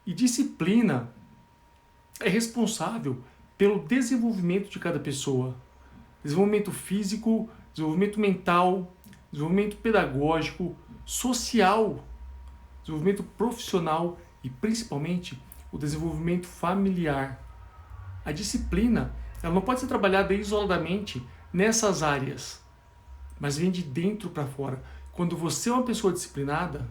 E disciplina é responsável pelo desenvolvimento de cada pessoa. Desenvolvimento físico, desenvolvimento mental, desenvolvimento pedagógico, social, desenvolvimento profissional e principalmente o desenvolvimento familiar. A disciplina, ela não pode ser trabalhada isoladamente nessas áreas, mas vem de dentro para fora. Quando você é uma pessoa disciplinada,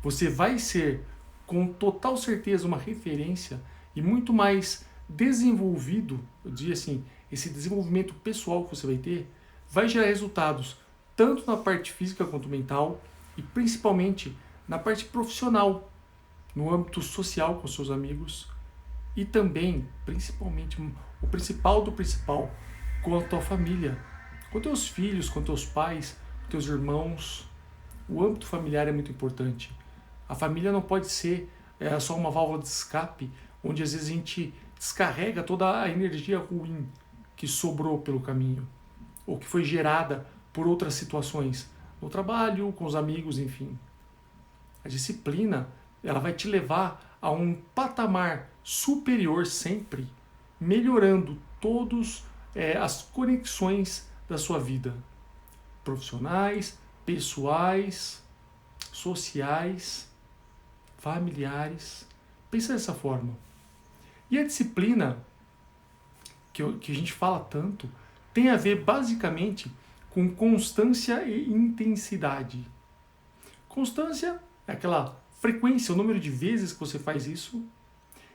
você vai ser com total certeza uma referência e muito mais desenvolvido, eu diria assim, esse desenvolvimento pessoal que você vai ter, vai gerar resultados tanto na parte física quanto mental e principalmente na parte profissional, no âmbito social com seus amigos e também, principalmente, o principal do principal, com a tua família, com teus filhos, com teus pais, com teus irmãos. O âmbito familiar é muito importante. A família não pode ser só uma válvula de escape, onde às vezes a gente descarrega toda a energia ruim que sobrou pelo caminho, ou que foi gerada por outras situações, no trabalho, com os amigos, enfim. A disciplina, ela vai te levar a um patamar superior sempre, melhorando todas as conexões da sua vida, profissionais, pessoais, sociais, familiares. Pensa dessa forma. E a disciplina, que a gente fala tanto, tem a ver basicamente com constância e intensidade. Constância é aquela frequência, o número de vezes que você faz isso.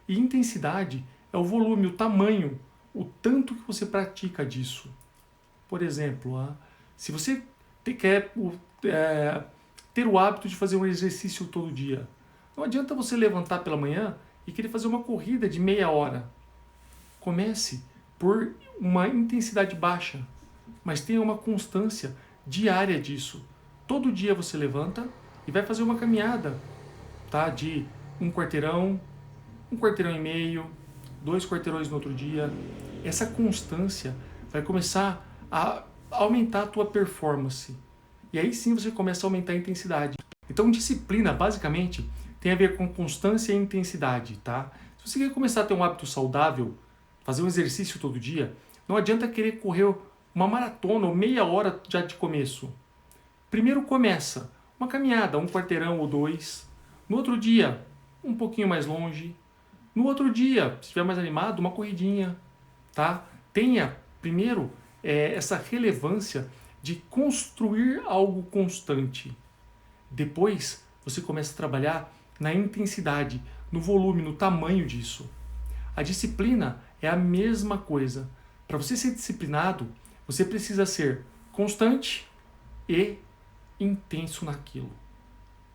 E intensidade é o volume, o tamanho, o tanto que você pratica disso. Por exemplo, se você quer ter o hábito de fazer um exercício todo dia, não adianta você levantar pela manhã e querer fazer uma corrida de meia hora. Comece por uma intensidade baixa, mas tenha uma constância diária disso. Todo dia você levanta e vai fazer uma caminhada, tá? De um quarteirão e meio, 2 quarteirões no outro dia. Essa constância vai começar a aumentar a tua performance. E aí sim você começa a aumentar a intensidade. Então disciplina, basicamente, tem a ver com constância e intensidade, tá? Se você quer começar a ter um hábito saudável, fazer um exercício todo dia, não adianta querer correr uma maratona ou meia hora já de começo. Primeiro começa uma caminhada, um quarteirão ou 2. No outro dia, um pouquinho mais longe. No outro dia, se estiver mais animado, uma corridinha, tá? Tenha primeiro essa relevância de construir algo constante. Depois, você começa a trabalhar na intensidade, no volume, no tamanho disso. A disciplina é a mesma coisa. Para você ser disciplinado, você precisa ser constante e intenso naquilo.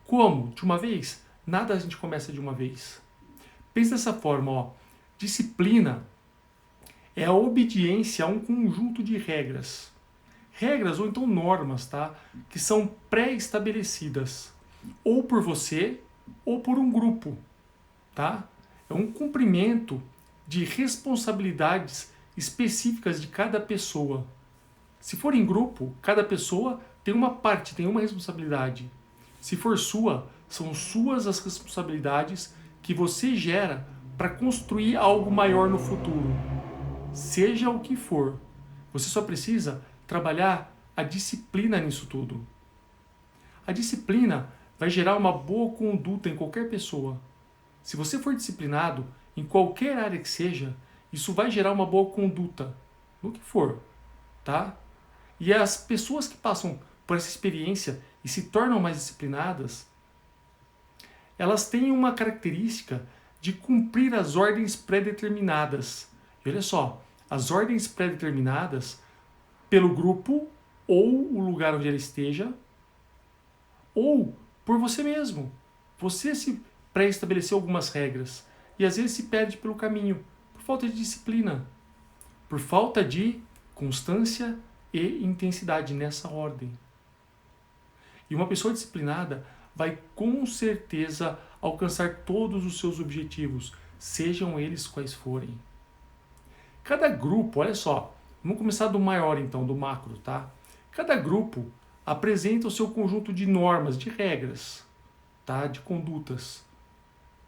Como? De uma vez? Nada a gente começa de uma vez. Pensa dessa forma, ó. Disciplina é a obediência a um conjunto de regras. Regras ou então normas, tá? Que são pré-estabelecidas. Ou por você, ou por um grupo, tá? É um cumprimento de responsabilidades específicas de cada pessoa. Se for em grupo, cada pessoa tem uma parte, tem uma responsabilidade. Se for sua, são suas as responsabilidades que você gera para construir algo maior no futuro. Seja o que for. Você só precisa trabalhar a disciplina nisso tudo. A disciplina vai gerar uma boa conduta em qualquer pessoa. Se você for disciplinado, em qualquer área que seja, isso vai gerar uma boa conduta, no que for, tá? E as pessoas que passam por essa experiência e se tornam mais disciplinadas, elas têm uma característica de cumprir as ordens pré-determinadas. E olha só, as ordens pré-determinadas pelo grupo ou o lugar onde ela esteja, ou por você mesmo. Você se pré-estabeleceu algumas regras e às vezes se perde pelo caminho por falta de disciplina, por falta de constância e intensidade nessa ordem. E uma pessoa disciplinada vai com certeza alcançar todos os seus objetivos, sejam eles quais forem. Cada grupo, olha só, vamos começar do maior então, do macro, tá? Cada grupo apresenta o seu conjunto de normas, de regras, tá? De condutas,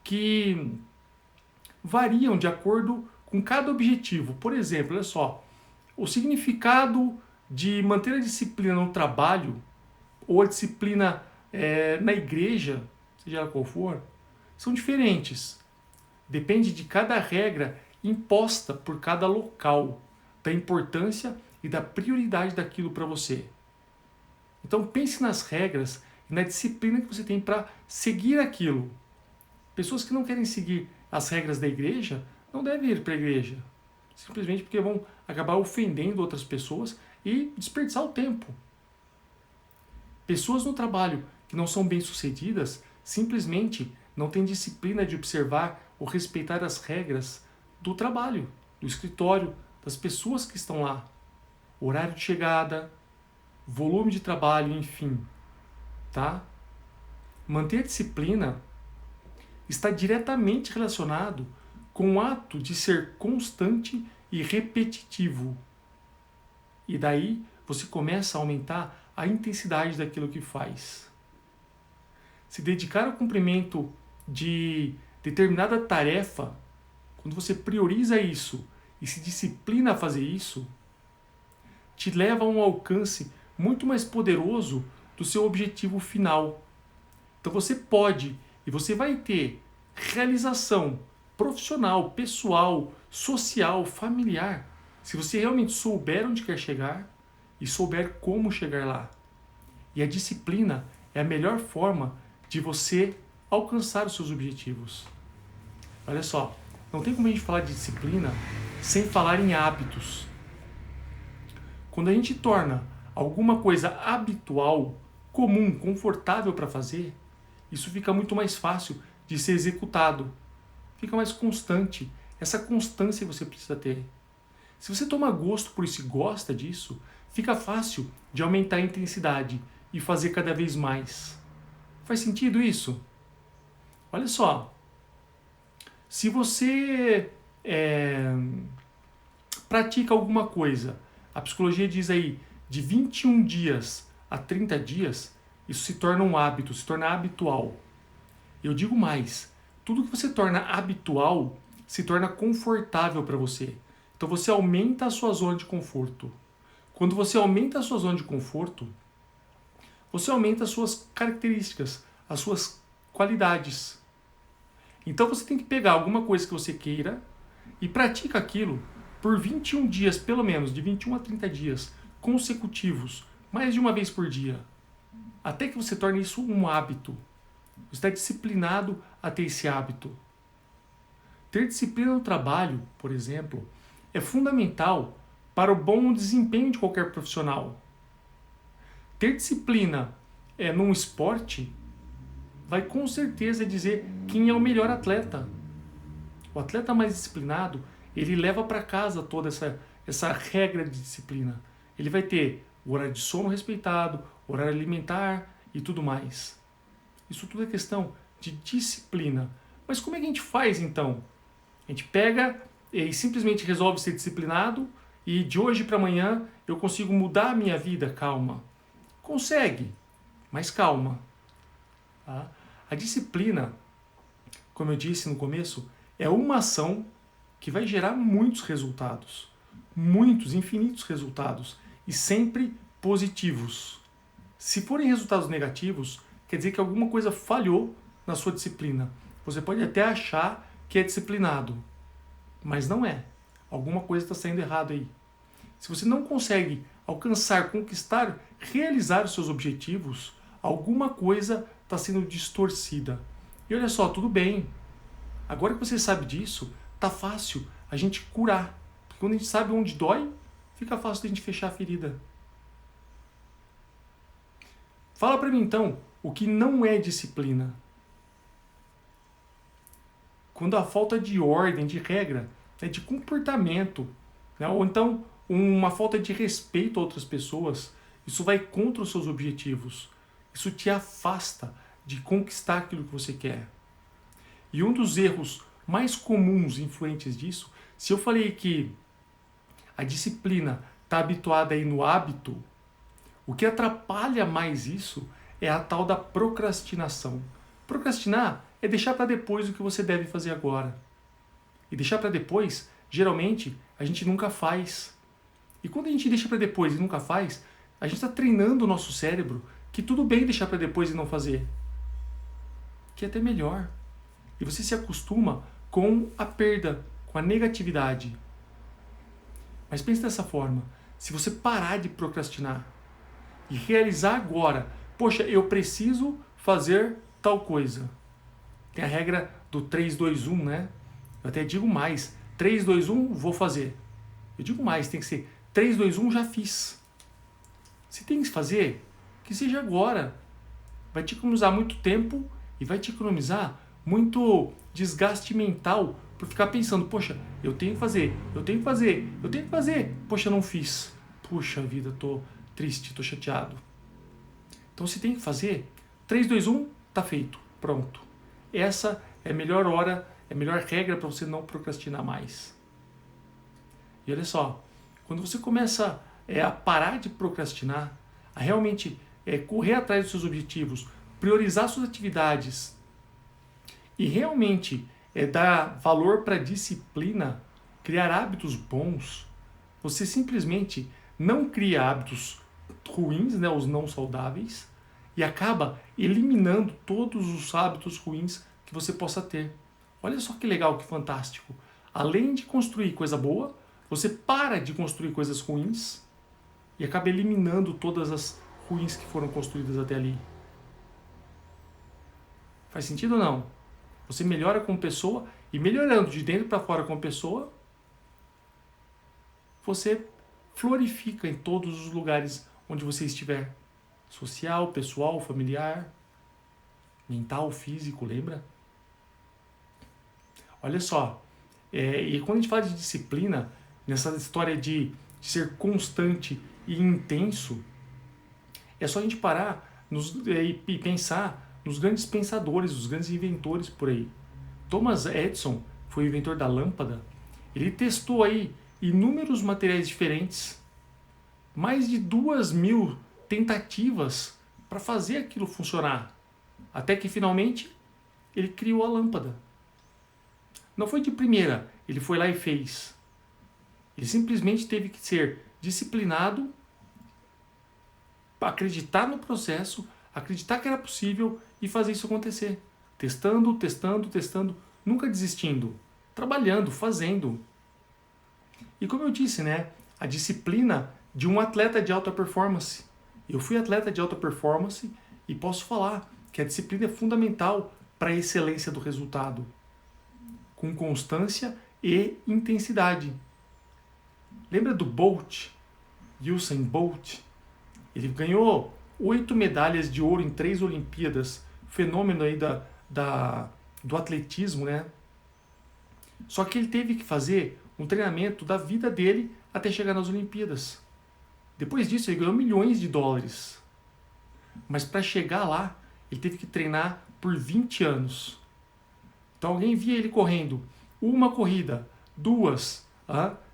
que variam de acordo com cada objetivo. Por exemplo, olha só, o significado de manter a disciplina no trabalho ou a disciplina na igreja, seja ela qual for, são diferentes. Depende de cada regra imposta por cada local, da importância e da prioridade daquilo para você. Então pense nas regras e na disciplina que você tem para seguir aquilo. Pessoas que não querem seguir as regras da igreja não devem ir para a igreja, simplesmente porque vão acabar ofendendo outras pessoas e desperdiçar o tempo. Pessoas no trabalho que não são bem-sucedidas simplesmente não têm disciplina de observar ou respeitar as regras do trabalho, do escritório, das pessoas que estão lá. Horário de chegada, volume de trabalho, enfim. Tá? Manter a disciplina está diretamente relacionado com o ato de ser constante e repetitivo. E daí você começa a aumentar a intensidade daquilo que faz. Se dedicar ao cumprimento de determinada tarefa, quando você prioriza isso e se disciplina a fazer isso, te leva a um alcance muito mais poderoso do seu objetivo final. Então você pode e você vai ter realização profissional, pessoal, social, familiar, se você realmente souber onde quer chegar e souber como chegar lá. E a disciplina é a melhor forma de você alcançar os seus objetivos. Olha só, não tem como a gente falar de disciplina sem falar em hábitos. Quando a gente torna alguma coisa habitual, comum, confortável para fazer, isso fica muito mais fácil de ser executado. Fica mais constante. Essa constância você precisa ter. Se você toma gosto por isso e gosta disso, fica fácil de aumentar a intensidade e fazer cada vez mais. Faz sentido isso? Olha só. Se você pratica alguma coisa, a psicologia diz aí, de 21 dias a 30 dias, isso se torna um hábito, se torna habitual. Eu digo mais, tudo que você torna habitual se torna confortável para você. Então você aumenta a sua zona de conforto. Quando você aumenta a sua zona de conforto, você aumenta as suas características, as suas qualidades. Então você tem que pegar alguma coisa que você queira e pratica aquilo por 21 dias, pelo menos, de 21 a 30 dias consecutivos, mais de uma vez por dia, até que você torne isso um hábito. Você está disciplinado a ter esse hábito. Ter disciplina no trabalho, por exemplo, é fundamental para o bom desempenho de qualquer profissional. Ter disciplina num esporte vai com certeza dizer quem é o melhor atleta. O atleta mais disciplinado, ele leva para casa toda essa regra de disciplina. Ele vai ter o horário de sono respeitado, horário alimentar e tudo mais. Isso tudo é questão de disciplina. Mas como é que a gente faz então? A gente pega e simplesmente resolve ser disciplinado e de hoje para amanhã eu consigo mudar a minha vida? Calma. Consegue, mas calma. Tá? A disciplina, como eu disse no começo, é uma ação que vai gerar muitos resultados. Muitos, infinitos resultados. E sempre positivos. Se forem resultados negativos, quer dizer que alguma coisa falhou na sua disciplina. Você pode até achar que é disciplinado, mas não é. Alguma coisa está saindo errado aí. Se você não consegue alcançar, conquistar, realizar os seus objetivos, alguma coisa está sendo distorcida. E olha só, tudo bem. Agora que você sabe disso, tá fácil a gente curar. Porque quando a gente sabe onde dói, fica fácil de a gente fechar a ferida. Fala para mim então, o que não é disciplina? Quando a falta de ordem, de regra, de comportamento, né? Ou então uma falta de respeito a outras pessoas, isso vai contra os seus objetivos. Isso te afasta de conquistar aquilo que você quer. E um dos erros mais comuns influentes disso, se eu falei que a disciplina está habituada aí no hábito, o que atrapalha mais isso é a tal da procrastinação. Procrastinar é é deixar para depois o que você deve fazer agora. E deixar para depois, geralmente, a gente nunca faz. E quando a gente deixa para depois e nunca faz, a gente está treinando o nosso cérebro que tudo bem deixar para depois e não fazer. Que é até melhor. E você se acostuma com a perda, com a negatividade. Mas pense dessa forma, se você parar de procrastinar e realizar agora, poxa, eu preciso fazer tal coisa. Tem a regra do 3, 2, 1, né? Eu até digo mais, 3, 2, 1, vou fazer. Eu digo mais, tem que ser 3, 2, 1, já fiz. Se tem que fazer, que seja agora. Vai te economizar muito tempo e vai te economizar muito desgaste mental por ficar pensando, poxa, eu tenho que fazer, eu tenho que fazer, eu tenho que fazer. Poxa, não fiz. Puxa vida, tô triste, tô chateado. Então se tem que fazer, 3, 2, 1, tá feito, pronto. Essa é a melhor hora, é a melhor regra para você não procrastinar mais. E olha só, quando você começa a parar de procrastinar, a realmente correr atrás dos seus objetivos, priorizar suas atividades e realmente dar valor para a disciplina, criar hábitos bons, você simplesmente não cria hábitos ruins, né, os não saudáveis, e acaba eliminando todos os hábitos ruins que você possa ter. Olha só que legal, que fantástico. Além de construir coisa boa, você para de construir coisas ruins e acaba eliminando todas as ruins que foram construídas até ali. Faz sentido ou não? Você melhora como pessoa e melhorando de dentro para fora como pessoa, você florifica em todos os lugares onde você estiver. Social, pessoal, familiar, mental, físico, lembra? Olha só, e quando a gente fala de disciplina, nessa história de ser constante e intenso, é só a gente parar e pensar nos grandes pensadores, os grandes inventores por aí. Thomas Edison foi o inventor da lâmpada. Ele testou aí inúmeros materiais diferentes, mais de 2.000 tentativas para fazer aquilo funcionar, até que finalmente ele criou a lâmpada. Não foi de primeira, ele foi lá e fez. Ele simplesmente teve que ser disciplinado, acreditar no processo, acreditar que era possível e fazer isso acontecer. Testando, testando, testando, nunca desistindo, trabalhando, fazendo. E como eu disse, né, a disciplina de um atleta de alta performance. Eu fui atleta de alta performance e posso falar que a disciplina é fundamental para a excelência do resultado, com constância e intensidade. Lembra do Bolt, Usain Bolt? Ele ganhou 8 medalhas de ouro em 3 Olimpíadas, fenômeno aí do atletismo, né? Só que ele teve que fazer um treinamento da vida dele até chegar nas Olimpíadas. Depois disso, ele ganhou milhões de dólares. Mas para chegar lá, ele teve que treinar por 20 anos. Então alguém via ele correndo uma corrida, 2,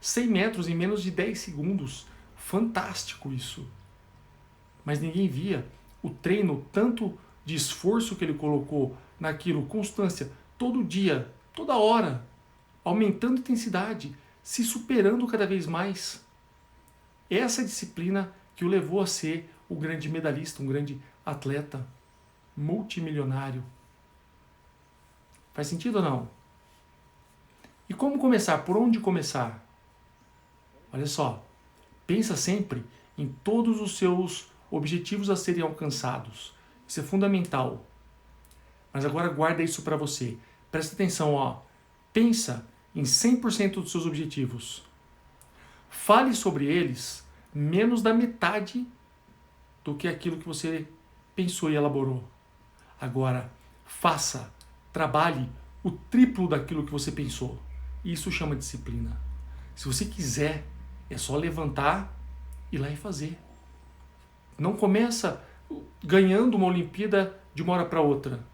100 metros em menos de 10 segundos. Fantástico isso. Mas ninguém via o treino, tanto de esforço que ele colocou naquilo, constância, todo dia, toda hora, aumentando a intensidade, se superando cada vez mais. Essa disciplina que o levou a ser o grande medalhista, um grande atleta, multimilionário. Faz sentido ou não? E como começar? Por onde começar? Olha só, pensa sempre em todos os seus objetivos a serem alcançados. Isso é fundamental. Mas agora guarda isso para você. Presta atenção, ó. Pensa em 100% dos seus objetivos. Fale sobre eles menos da metade do que aquilo que você pensou e elaborou. Agora, faça, trabalhe o triplo daquilo que você pensou. Isso chama disciplina. Se você quiser, é só levantar e ir lá e fazer. Não começa ganhando uma Olimpíada de uma hora para outra.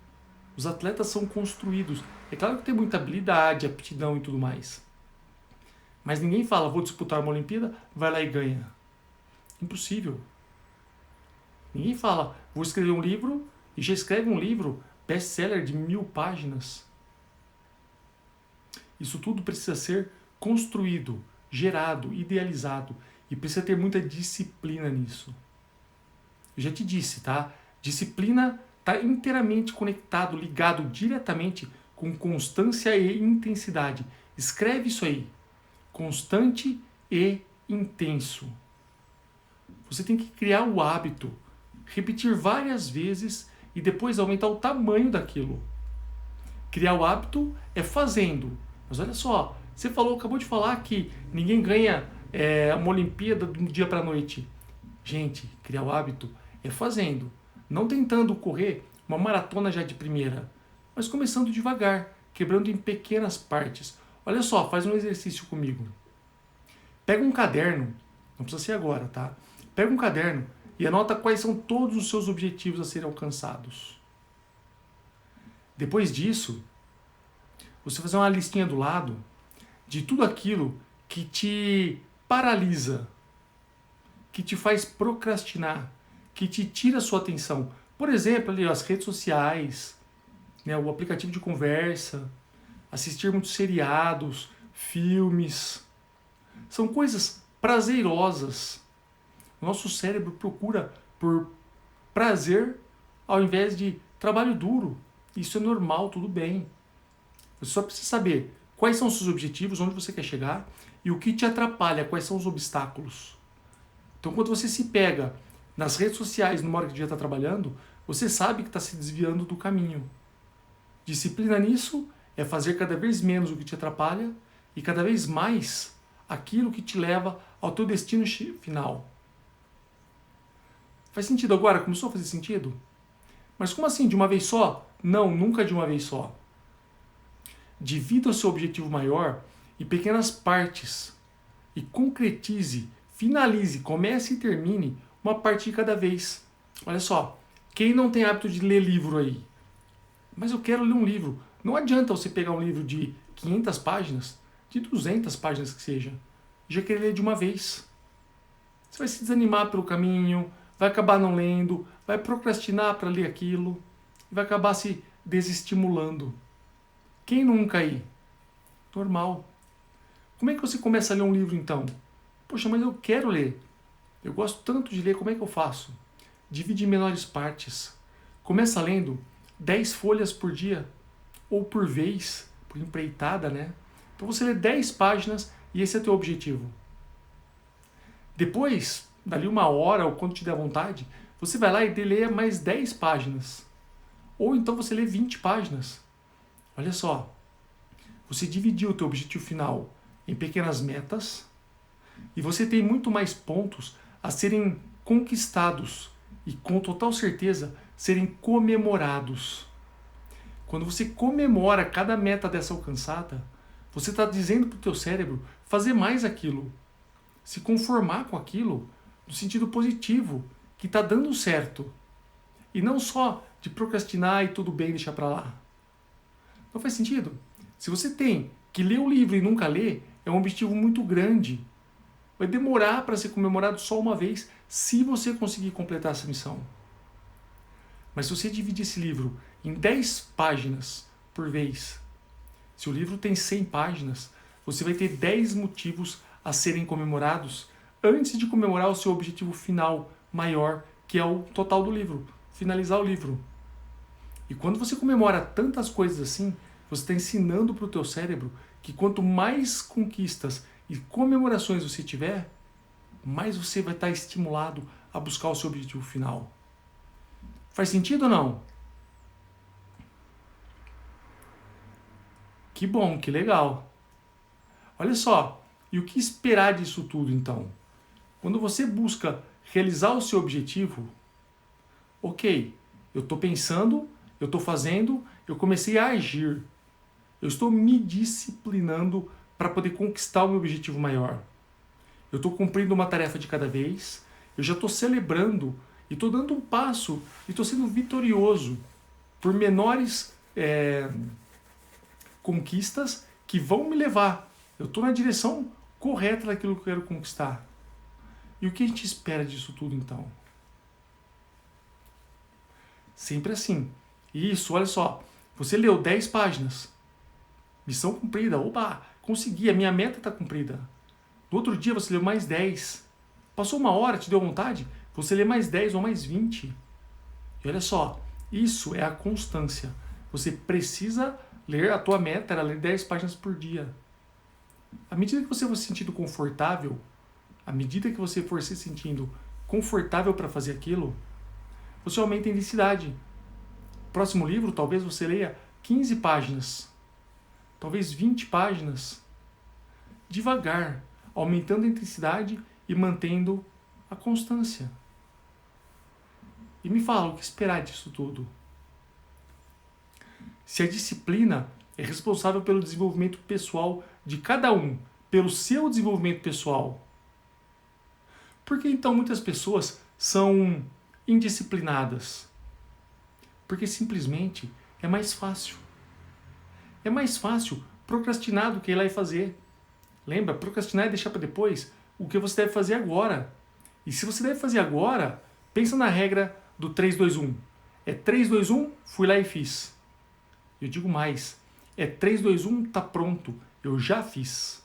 Os atletas são construídos. É claro que tem muita habilidade, aptidão e tudo mais. Mas ninguém fala, vou disputar uma Olimpíada, vai lá e ganha. Impossível. Ninguém fala, vou escrever um livro e já escreve um livro best-seller de 1000 páginas. Isso tudo precisa ser construído, gerado, idealizado. E precisa ter muita disciplina nisso. Eu já te disse, tá? Disciplina está inteiramente conectado, ligado diretamente com constância e intensidade. Escreve isso aí. Constante e intenso. Você tem que criar o hábito, repetir várias vezes e depois aumentar o tamanho daquilo. Criar o hábito é fazendo. Mas olha só, você acabou de falar que ninguém ganha uma Olimpíada de um dia para a noite. Gente, criar o hábito é fazendo. Não tentando correr uma maratona já de primeira, mas começando devagar, quebrando em pequenas partes. Olha só, faz um exercício comigo. Pega um caderno, não precisa ser agora, tá? Pega um caderno e anota quais são todos os seus objetivos a serem alcançados. Depois disso, você vai fazer uma listinha do lado de tudo aquilo que te paralisa, que te faz procrastinar, que te tira a sua atenção. Por exemplo, ali, as redes sociais, né, o aplicativo de conversa, assistir muitos seriados, filmes. São coisas prazerosas. O nosso cérebro procura por prazer ao invés de trabalho duro. Isso é normal, tudo bem. Você só precisa saber quais são os seus objetivos, onde você quer chegar e o que te atrapalha, quais são os obstáculos. Então, quando você se pega nas redes sociais, numa hora que o dia está trabalhando, você sabe que está se desviando do caminho. Disciplina nisso é fazer cada vez menos o que te atrapalha e cada vez mais aquilo que te leva ao teu destino final. Faz sentido agora? Começou a fazer sentido? Mas como assim, de uma vez só? Não, nunca de uma vez só. Divida o seu objetivo maior em pequenas partes e concretize, finalize, comece e termine uma parte de cada vez. Olha só, quem não tem hábito de ler livro aí? Mas eu quero ler um livro. Não adianta você pegar um livro de 500 páginas, de 200 páginas que seja, e já querer ler de uma vez. Você vai se desanimar pelo caminho, vai acabar não lendo, vai procrastinar para ler aquilo, e vai acabar se desestimulando. Quem nunca aí? Normal. Como é que você começa a ler um livro então? Poxa, mas eu quero ler. Eu gosto tanto de ler, como é que eu faço? Divide em menores partes. Começa lendo 10 folhas por dia, ou por vez, por empreitada, né? Então você lê 10 páginas e esse é teu objetivo. Depois, dali uma hora ou quando te der vontade, você vai lá e lê mais 10 páginas. Ou então você lê 20 páginas. Olha só, você dividiu o teu objetivo final em pequenas metas e você tem muito mais pontos a serem conquistados e com total certeza serem comemorados. Quando você comemora cada meta dessa alcançada, você está dizendo para o teu cérebro fazer mais aquilo, se conformar com aquilo no sentido positivo, que está dando certo. E não só de procrastinar e tudo bem, deixar para lá. Não faz sentido? Se você tem que ler o livro e nunca lê, é um objetivo muito grande. Vai demorar para ser comemorado só uma vez, se você conseguir completar essa missão. Mas se você dividir esse livro em 10 páginas por vez, se o livro tem 100 páginas, você vai ter 10 motivos a serem comemorados antes de comemorar o seu objetivo final maior, que é o total do livro, finalizar o livro. E quando você comemora tantas coisas assim, você está ensinando para o teu cérebro que quanto mais conquistas e comemorações você tiver, mais você vai estar estimulado a buscar o seu objetivo final. Faz sentido ou não? Que bom, que legal. Olha só, e o que esperar disso tudo então? Quando você busca realizar o seu objetivo, ok, eu estou pensando, eu estou fazendo, eu comecei a agir. Eu estou me disciplinando para poder conquistar o meu objetivo maior. Eu estou cumprindo uma tarefa de cada vez, eu já estou celebrando e estou dando um passo e estou sendo vitorioso por menores conquistas que vão me levar. Eu estou na direção correta daquilo que eu quero conquistar. E o que a gente espera disso tudo então? Sempre assim. Isso, olha só. Você leu 10 páginas. Missão cumprida. Opa, consegui, a minha meta está cumprida. No outro dia você leu mais 10. Passou uma hora, te deu vontade? Você lê mais 10 ou mais 20. E olha só, isso é a constância. Você precisa ler, a tua meta era ler 10 páginas por dia. À medida que você for se sentindo confortável, à medida que você for se sentindo confortável para fazer aquilo, você aumenta a intensidade. Próximo livro, talvez você leia 15 páginas, talvez 20 páginas, devagar, aumentando a intensidade e mantendo a constância. E me fala, o que esperar disso tudo? Se a disciplina é responsável pelo desenvolvimento pessoal de cada um, pelo seu desenvolvimento pessoal, por que então muitas pessoas são indisciplinadas? Porque simplesmente é mais fácil. É mais fácil procrastinar do que ir lá e fazer. Lembra, procrastinar é deixar para depois o que você deve fazer agora. E se você deve fazer agora, pensa na regra do 3-2-1. É 3-2-1, fui lá e fiz. Eu digo mais, é 3-2-1, tá pronto, eu já fiz.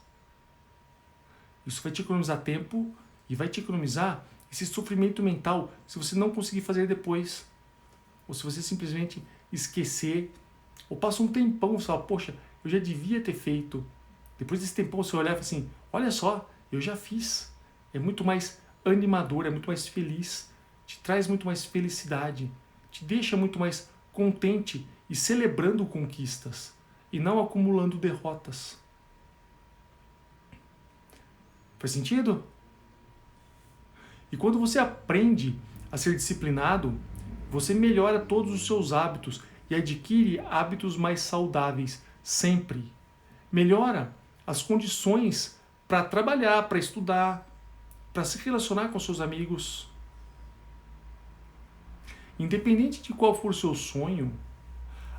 Isso vai te economizar tempo e vai te economizar esse sofrimento mental se você não conseguir fazer depois. Ou se você simplesmente esquecer, ou passa um tempão e fala, poxa, eu já devia ter feito. Depois desse tempão você olhar e fala assim, olha só, eu já fiz. É muito mais animador, é muito mais feliz, te traz muito mais felicidade, te deixa muito mais contente e celebrando conquistas, e não acumulando derrotas. Faz sentido? E quando você aprende a ser disciplinado, você melhora todos os seus hábitos e adquire hábitos mais saudáveis, sempre. Melhora as condições para trabalhar, para estudar, para se relacionar com seus amigos. Independente de qual for o seu sonho,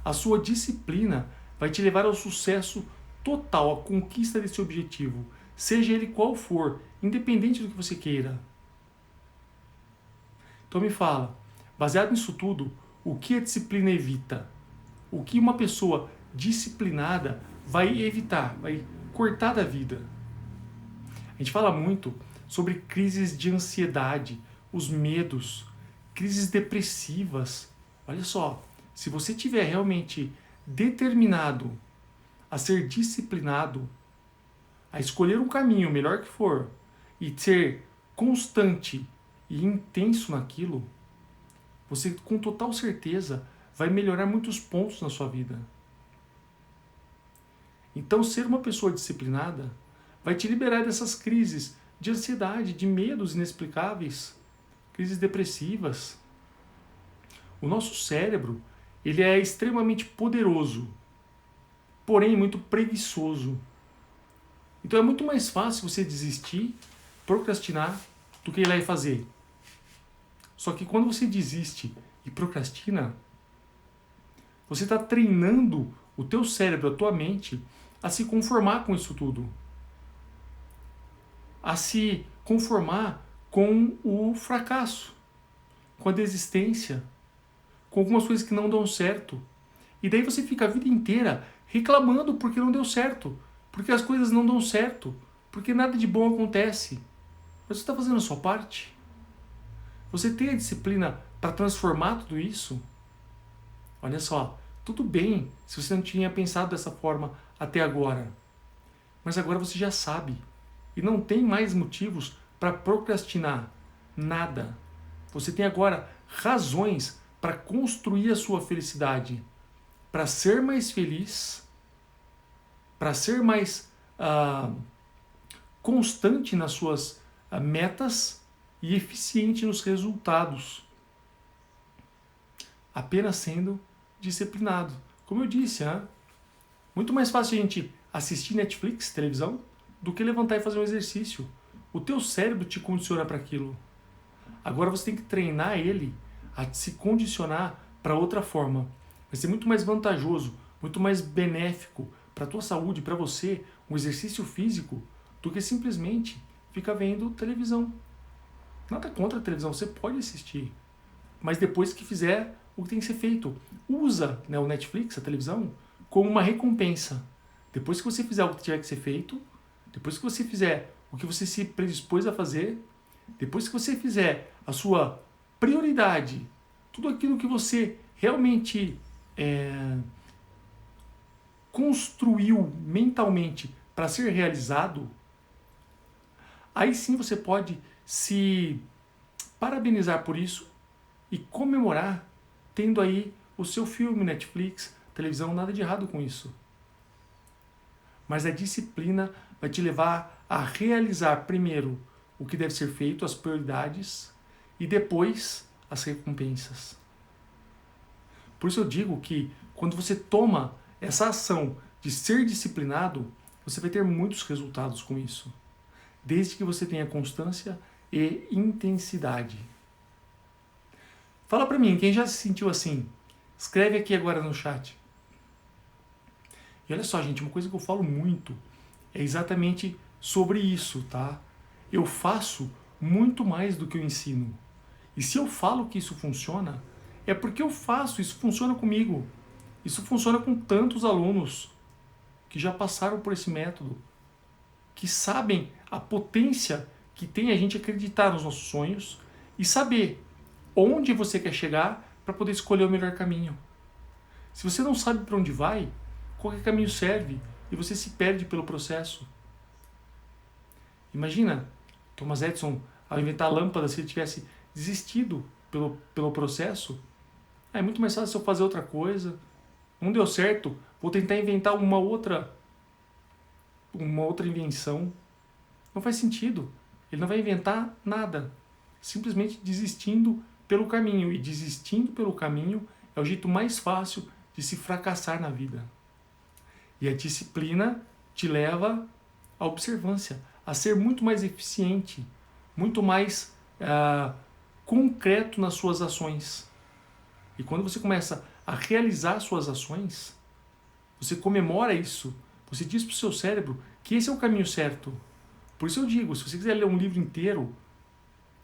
a sua disciplina vai te levar ao sucesso total, à conquista desse objetivo, seja ele qual for, independente do que você queira. Então me fala, baseado nisso tudo, o que a disciplina evita? O que uma pessoa disciplinada vai evitar, vai cortar da vida? A gente fala muito sobre crises de ansiedade, os medos, crises depressivas. Olha só, se você estiver realmente determinado a ser disciplinado, a escolher um caminho, melhor que for, e ser constante e intenso naquilo, você com total certeza vai melhorar muitos pontos na sua vida. Então, ser uma pessoa disciplinada vai te liberar dessas crises de ansiedade, de medos inexplicáveis, crises depressivas. O nosso cérebro, ele é extremamente poderoso, porém muito preguiçoso. Então é muito mais fácil você desistir, procrastinar, do que ir lá e fazer. Só que quando você desiste e procrastina, você está treinando o teu cérebro, a tua mente, a se conformar com isso tudo. A se conformar com o fracasso, com a desistência, com algumas coisas que não dão certo. E daí você fica a vida inteira reclamando porque não deu certo, porque as coisas não dão certo, porque nada de bom acontece. Mas você está fazendo a sua parte? Você tem a disciplina para transformar tudo isso? Olha só, tudo bem se você não tinha pensado dessa forma até agora. Mas agora você já sabe. E não tem mais motivos para procrastinar nada. Você tem agora razões para construir a sua felicidade, para ser mais feliz, para ser mais constante nas suas metas e eficiente nos resultados. Apenas sendo disciplinado. Como eu disse, muito mais fácil a gente assistir Netflix, televisão, do que levantar e fazer um exercício. O teu cérebro te condiciona para aquilo. Agora você tem que treinar ele a se condicionar para outra forma. Vai ser muito mais vantajoso, muito mais benéfico para a tua saúde, para você, um exercício físico, do que simplesmente ficar vendo televisão. Nada contra a televisão, você pode assistir. Mas depois que fizer o que tem que ser feito. Usa, né, o Netflix, a televisão, como uma recompensa. Depois que você fizer o que tiver que ser feito, depois que você fizer o que você se predispôs a fazer, depois que você fizer a sua prioridade, tudo aquilo que você realmente construiu mentalmente para ser realizado, aí sim você pode se parabenizar por isso e comemorar tendo aí o seu filme, Netflix, televisão, nada de errado com isso. Mas a disciplina vai te levar a realizar primeiro o que deve ser feito, as prioridades, e depois as recompensas. Por isso eu digo que quando você toma essa ação de ser disciplinado, você vai ter muitos resultados com isso. Desde que você tenha constância e intensidade. Fala pra mim, quem já se sentiu assim? Escreve aqui agora no chat. E olha só, gente, uma coisa que eu falo muito é exatamente sobre isso, tá? Eu faço muito mais do que eu ensino. E se eu falo que isso funciona, é porque eu faço, isso funciona comigo. Isso funciona com tantos alunos que já passaram por esse método, que sabem a potência que tem a gente acreditar nos nossos sonhos e saber onde você quer chegar para poder escolher o melhor caminho. Se você não sabe para onde vai, qualquer caminho serve e você se perde pelo processo. Imagina Thomas Edison, ao inventar a lâmpada, se ele tivesse desistido pelo processo, é muito mais fácil eu fazer outra coisa. Não deu certo, vou tentar inventar uma outra invenção. Não faz sentido. Ele não vai inventar nada. Simplesmente desistindo pelo caminho. E desistindo pelo caminho é o jeito mais fácil de se fracassar na vida. E a disciplina te leva à observância, a ser muito mais eficiente, muito mais concreto nas suas ações. E quando você começa a realizar suas ações, você comemora isso, você diz para o seu cérebro que esse é o caminho certo. Por isso eu digo, se você quiser ler um livro inteiro,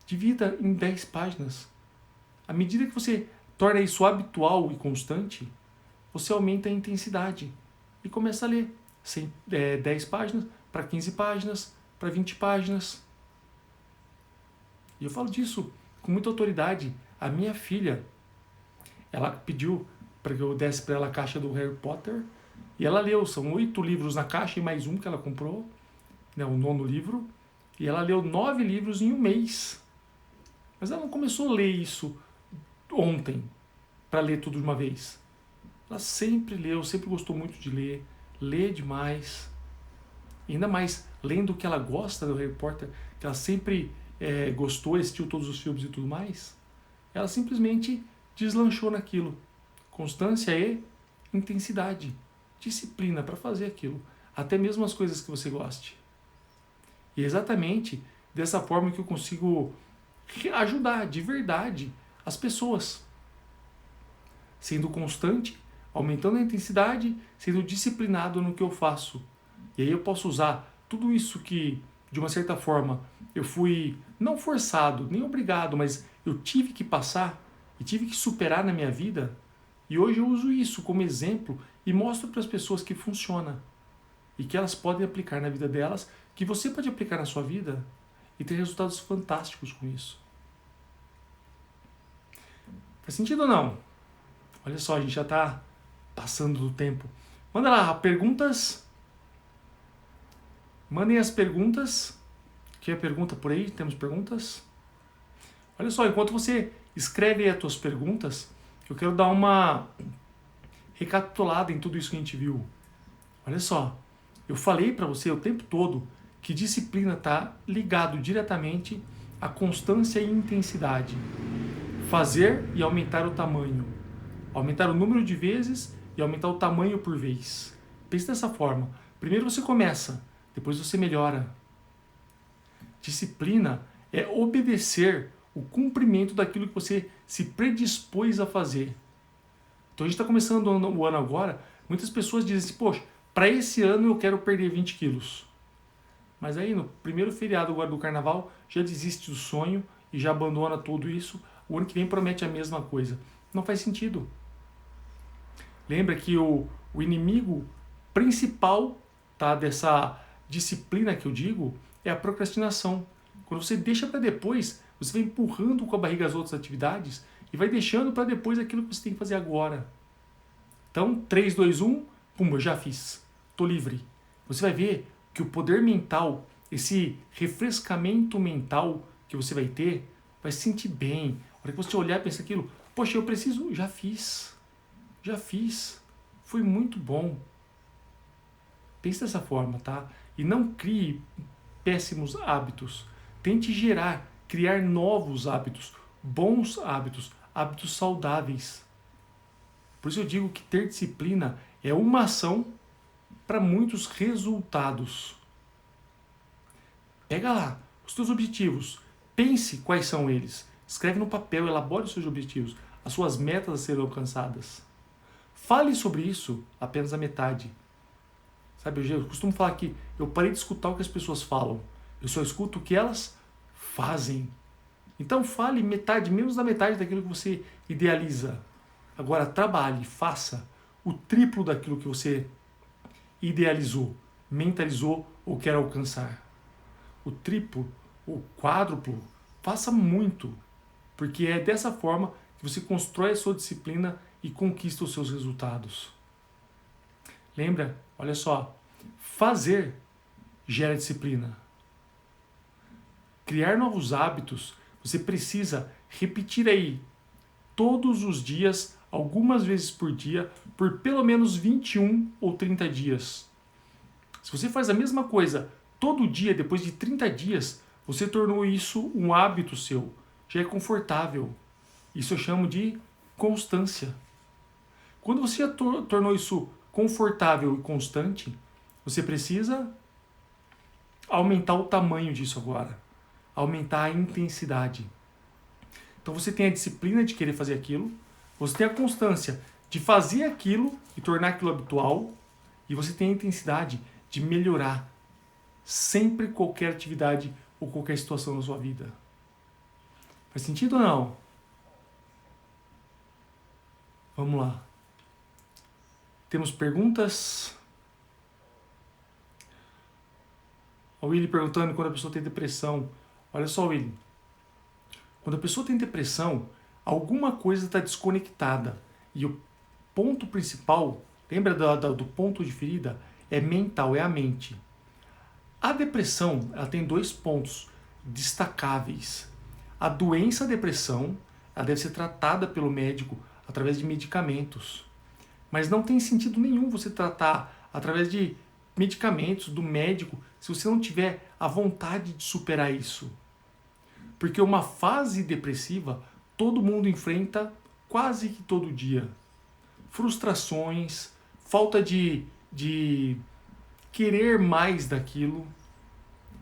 divida em 10 páginas. À medida que você torna isso habitual e constante, você aumenta a intensidade e começa a ler 10 páginas para 15 páginas, para 20 páginas. E eu falo disso com muita autoridade. A minha filha, ela pediu para que eu desse para ela a caixa do Harry Potter e ela leu, são 8 livros na caixa e mais um que ela comprou, né, o 9º livro, e ela leu 9 livros em um mês. Mas ela não começou a ler isso ontem, para ler tudo de uma vez. Ela sempre leu, sempre gostou muito de ler, lê demais. E ainda mais, lendo o que ela gosta do Harry Potter, que ela sempre gostou, assistiu todos os filmes e tudo mais, ela simplesmente deslanchou naquilo. Constância e intensidade, disciplina para fazer aquilo, até mesmo as coisas que você goste. E é exatamente dessa forma que eu consigo ajudar de verdade as pessoas. Sendo constante, aumentando a intensidade, sendo disciplinado no que eu faço. E aí eu posso usar tudo isso que, de uma certa forma, eu fui não forçado, nem obrigado, mas eu tive que passar e tive que superar na minha vida. E hoje eu uso isso como exemplo e mostro para as pessoas que funciona. E que elas podem aplicar na vida delas, que você pode aplicar na sua vida e ter resultados fantásticos com isso. Faz sentido ou não? Olha só, a gente já está passando do tempo. Manda lá, perguntas. Mandem as perguntas. Que é pergunta por aí? Temos perguntas? Olha só, enquanto você escreve aí as tuas perguntas, eu quero dar uma recapitulada em tudo isso que a gente viu. Olha só, eu falei para você o tempo todo que disciplina está ligado diretamente à constância e intensidade. Fazer e aumentar o tamanho. Aumentar o número de vezes e aumentar o tamanho por vez. Pense dessa forma. Primeiro você começa, depois você melhora. Disciplina é obedecer o cumprimento daquilo que você se predispôs a fazer. Então a gente está começando o ano agora, muitas pessoas dizem assim, poxa, para esse ano eu quero perder 20 quilos. Mas aí no primeiro feriado agora do carnaval, já desiste do sonho e já abandona tudo isso. O ano que vem promete a mesma coisa. Não faz sentido. Lembra que o inimigo principal, tá, dessa disciplina que eu digo é a procrastinação. Quando você deixa para depois, você vai empurrando com a barriga as outras atividades e vai deixando para depois aquilo que você tem que fazer agora. Então, 3, 2, 1, pum, eu já fiz. Estou livre. Você vai ver que o poder mental, esse refrescamento mental que você vai ter, vai se sentir bem. A hora que você olhar e pensar aquilo, poxa, eu preciso, já fiz. Já fiz. Foi muito bom. Pense dessa forma, tá? E não crie péssimos hábitos. Tente criar novos hábitos, bons hábitos, hábitos saudáveis. Por isso eu digo que ter disciplina é uma ação para muitos resultados. Pega lá os teus objetivos, pense quais são eles, escreve no papel, elabore os seus objetivos, as suas metas a serem alcançadas. Fale sobre isso apenas a metade. Sabe, eu costumo falar que eu parei de escutar o que as pessoas falam, eu só escuto o que elas fazem. Então fale metade, menos da metade daquilo que você idealiza. Agora trabalhe, faça o triplo daquilo que você idealizou, mentalizou ou quer alcançar. O triplo, o quádruplo, faça muito, porque é dessa forma que você constrói a sua disciplina e conquista os seus resultados. Lembra? Olha só, fazer gera disciplina. Criar novos hábitos, você precisa repetir aí todos os dias, algumas vezes por dia, por pelo menos 21 ou 30 dias. Se você faz a mesma coisa todo dia, depois de 30 dias, você tornou isso um hábito seu. Já é confortável. Isso eu chamo de constância. Quando você já tornou isso confortável e constante, você precisa aumentar o tamanho disso agora. Aumentar a intensidade. Então você tem a disciplina de querer fazer aquilo, você tem a constância de fazer aquilo e tornar aquilo habitual, e você tem a intensidade de melhorar sempre qualquer atividade ou qualquer situação na sua vida. Faz sentido ou não? Vamos lá. Temos perguntas? O Willy perguntando quando a pessoa tem depressão. Olha só, Willy. Quando a pessoa tem depressão, alguma coisa está desconectada. E o ponto principal, lembra do ponto de ferida? É mental, é a mente. A depressão, ela tem 2 pontos destacáveis. A doença depressão, ela deve ser tratada pelo médico através de medicamentos. Mas não tem sentido nenhum você tratar através de medicamentos do médico se você não tiver a vontade de superar isso. Porque uma fase depressiva todo mundo enfrenta quase que todo dia. Frustrações, falta de querer mais daquilo,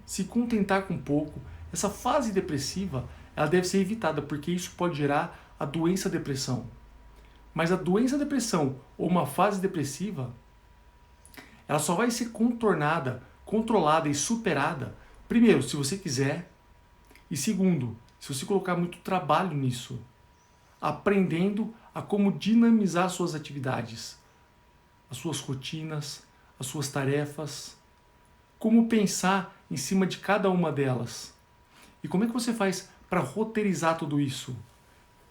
se contentar com pouco. Essa fase depressiva, ela deve ser evitada, porque isso pode gerar a doença depressão. Mas a doença depressão ou uma fase depressiva, ela só vai ser contornada, controlada e superada, primeiro, se você quiser, e segundo, se você colocar muito trabalho nisso, aprendendo a como dinamizar suas atividades, as suas rotinas, as suas tarefas, como pensar em cima de cada uma delas. E como é que você faz para roteirizar tudo isso?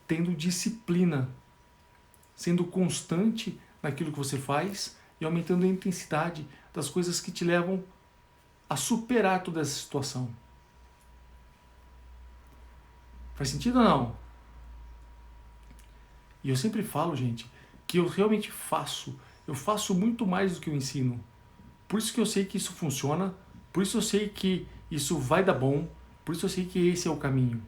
Tendo disciplina, sendo constante naquilo que você faz e aumentando a intensidade das coisas que te levam a superar toda essa situação. Faz sentido ou não? E eu sempre falo, gente, que eu realmente faço. Eu faço muito mais do que eu ensino. Por isso que eu sei que isso funciona, por isso eu sei que isso vai dar bom, por isso eu sei que esse é o caminho.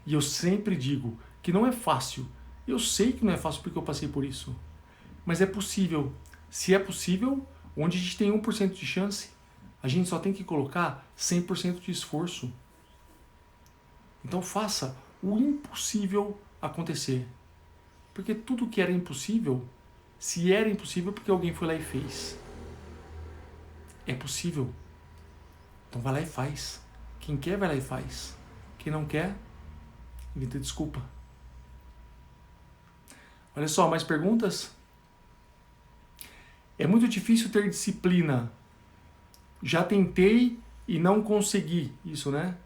E eu sempre digo que não é fácil. Eu sei que não é fácil porque eu passei por isso. Mas é possível. Se é possível, onde a gente tem 1% de chance, a gente só tem que colocar 100% de esforço. Então faça o impossível acontecer. Porque tudo que era impossível, se era impossível, porque alguém foi lá e fez. É possível. Então vai lá e faz. Quem quer, vai lá e faz. Quem não quer, inventa desculpa. Olha só, mais perguntas? É muito difícil ter disciplina. Já tentei e não consegui. Isso, né?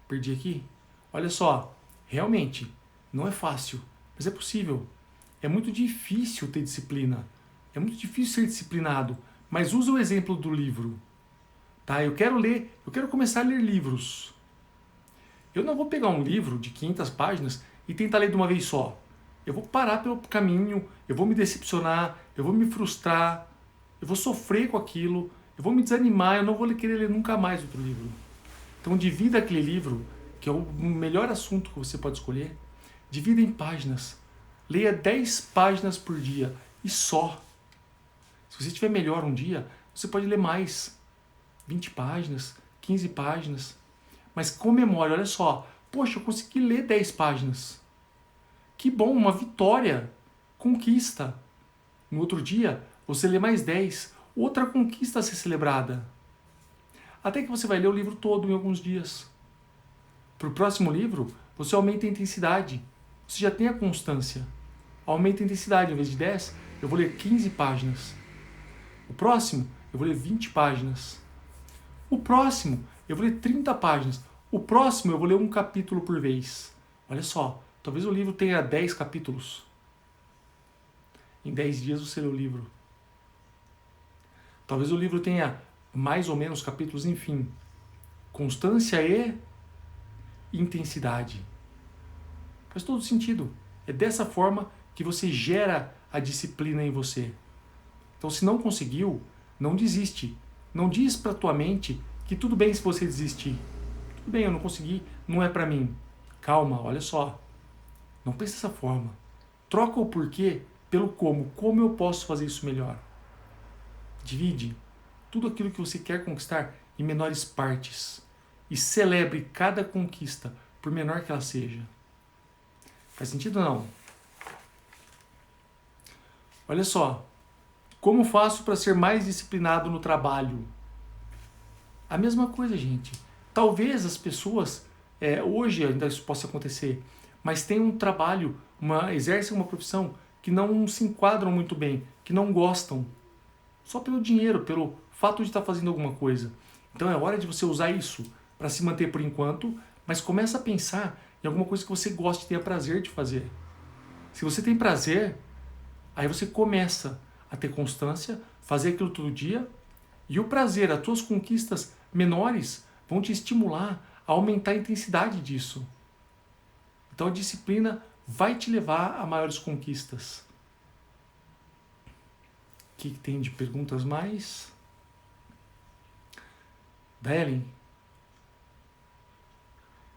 Perdi aqui. Olha só, realmente, não é fácil, mas é possível. É muito difícil ter disciplina. É muito difícil ser disciplinado. Mas usa o exemplo do livro. Tá? Eu quero começar a ler livros. Eu não vou pegar um livro de 500 páginas e tentar ler de uma vez só. Eu vou parar pelo caminho, eu vou me decepcionar, eu vou me frustrar, eu vou sofrer com aquilo, eu vou me desanimar, eu não vou querer ler nunca mais outro livro. Então divida aquele livro, que é o melhor assunto que você pode escolher, divida em páginas. Leia 10 páginas por dia e só. Se você estiver melhor um dia, você pode ler mais. 20 páginas, 15 páginas. Mas comemore, olha só. Poxa, eu consegui ler 10 páginas. Que bom, uma vitória. Conquista. No outro dia, você lê mais 10. Outra conquista a ser celebrada. Até que você vai ler o livro todo em alguns dias. Para o próximo livro, você aumenta a intensidade. Você já tem a constância. Aumenta a intensidade. Em vez de 10, eu vou ler 15 páginas. O próximo, eu vou ler 20 páginas. O próximo, eu vou ler 30 páginas. O próximo, eu vou ler um capítulo por vez. Olha só, talvez o livro tenha 10 capítulos. Em 10 dias você lê o livro. Talvez o livro tenha mais ou menos capítulos, enfim. Constância e intensidade. Faz todo sentido. É dessa forma que você gera a disciplina em você. Então, se não conseguiu, não desiste. Não diz para tua mente que tudo bem se você desistir. Tudo bem, eu não consegui, não é para mim. Calma, olha só. Não pense dessa forma. Troca o porquê pelo como. Como eu posso fazer isso melhor? Divide tudo aquilo que você quer conquistar em menores partes. E celebre cada conquista, por menor que ela seja. Faz sentido ou não? Olha só. Como faço para ser mais disciplinado no trabalho? A mesma coisa, gente. Talvez as pessoas, hoje ainda isso possa acontecer, mas tem um trabalho, exercem uma profissão que não se enquadram muito bem, que não gostam. Só pelo dinheiro, pelo fato de estar fazendo alguma coisa. Então é hora de você usar isso para se manter por enquanto, mas começa a pensar em alguma coisa que você goste e tenha prazer de fazer. Se você tem prazer, aí você começa a ter constância, fazer aquilo todo dia, e o prazer, as tuas conquistas menores vão te estimular a aumentar a intensidade disso. Então a disciplina vai te levar a maiores conquistas. O que tem de perguntas mais? Da Ellen.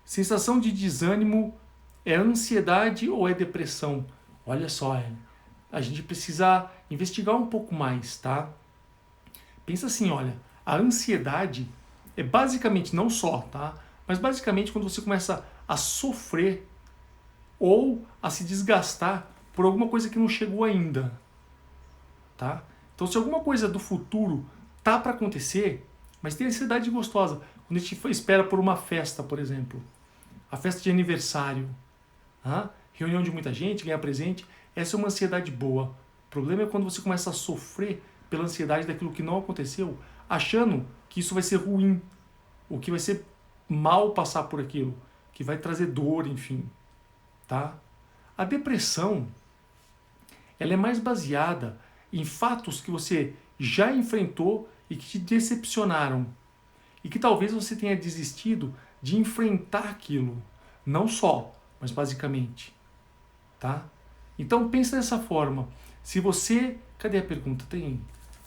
Sensação de desânimo é ansiedade ou é depressão? Olha só, Ellen. A gente precisa investigar um pouco mais, tá? Pensa assim, olha, a ansiedade é basicamente, não só, tá? Mas basicamente quando você começa a sofrer ou a se desgastar por alguma coisa que não chegou ainda, tá? Então se alguma coisa do futuro tá para acontecer, mas tem ansiedade gostosa, quando a gente espera por uma festa, por exemplo, a festa de aniversário, tá? Reunião de muita gente, ganhar presente, essa é uma ansiedade boa. O problema é quando você começa a sofrer pela ansiedade daquilo que não aconteceu, achando que isso vai ser ruim, ou que vai ser mal passar por aquilo, que vai trazer dor, enfim. Tá? A depressão, ela é mais baseada em fatos que você já enfrentou e que te decepcionaram. E que talvez você tenha desistido de enfrentar aquilo. Não só, mas basicamente. Tá? Então pensa dessa forma. Se você... Cadê a pergunta? Tem.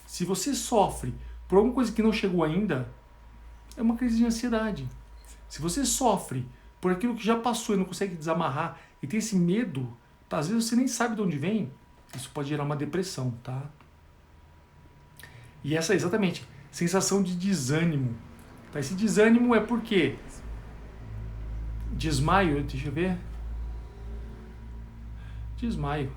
Se você sofre por alguma coisa que não chegou ainda, é uma crise de ansiedade. Se você sofre por aquilo que já passou e não consegue desamarrar e tem esse medo, tá? Às vezes você nem sabe de onde vem, isso pode gerar uma depressão, tá? E essa é exatamente sensação de desânimo. Tá? Esse desânimo é porque desmaio, deixa eu ver. Desmaio.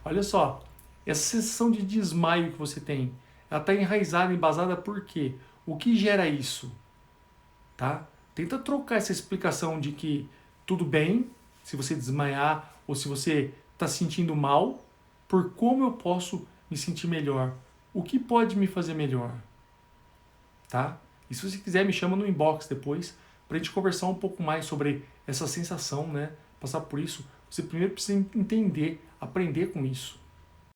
Olha só, essa sensação de desmaio que você tem, ela está enraizada, embasada por quê? O que gera isso? Tá? Tenta trocar essa explicação de que tudo bem se você desmaiar ou se você está se sentindo mal, por como eu posso me sentir melhor. O que pode me fazer melhor? Tá? E se você quiser, me chama no inbox depois para a gente conversar um pouco mais sobre essa sensação, né? Passar por isso. Você primeiro precisa entender, aprender com isso.